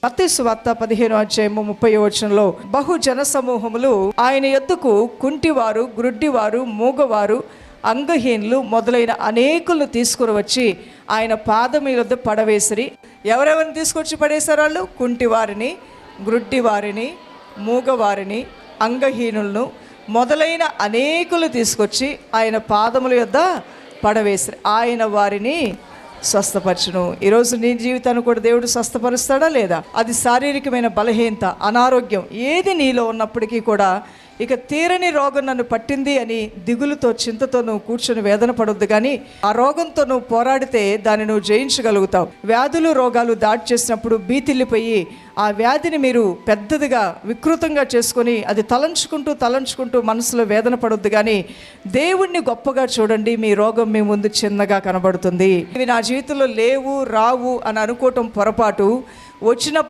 మత్తయి సువార్త 15:30 బహుజన సమూహములు ఆయన యొద్దకు కుంటివారు, గ్రుడ్డివారు, మూగవారు, అంగహీనులు మొదలైన అనేకులను తీసుకుని వచ్చి ఆయన పాదము యొద్ద పడవేసిరి. ఎవరెవరిని తీసుకొచ్చి పడేశారు? వాళ్ళు కుంటివారిని, గ్రుడ్డివారిని, మూగవారిని, అంగహీనులను మొదలైన అనేకులు తీసుకొచ్చి ఆయన పాదముల యొద్ద పడవేసిరి. ఆయన వారిని స్వస్థపరచును. ఈరోజు నీ జీవితాన్ని కూడా దేవుడు స్వస్థపరుస్తాడా లేదా? అది శారీరకమైన బలహీనత, అనారోగ్యం ఏది నీలో ఉన్నప్పటికీ కూడా ఇక తీరని రోగం నన్ను పట్టింది అని దిగులుతో, చింతతో నువ్వు కూర్చొని వేదన పడొద్దు. కానీ ఆ రోగంతో నువ్వు పోరాడితే దాన్ని నువ్వు జయించగలుగుతావు. వ్యాధులు, రోగాలు దాడి చేసినప్పుడు భీతిల్లిపోయి ఆ వ్యాధిని మీరు పెద్దదిగా వికృతంగా చేసుకొని అది తలంచుకుంటూ మనసులో వేదన పడొద్దు. కానీ దేవుణ్ణి గొప్పగా చూడండి. మీ రోగం మీ ముందు చిన్నగా కనబడుతుంది. ఇవి నా జీవితంలో లేవు, రావు అని అనుకోవటం పొరపాటు. వచ్చిన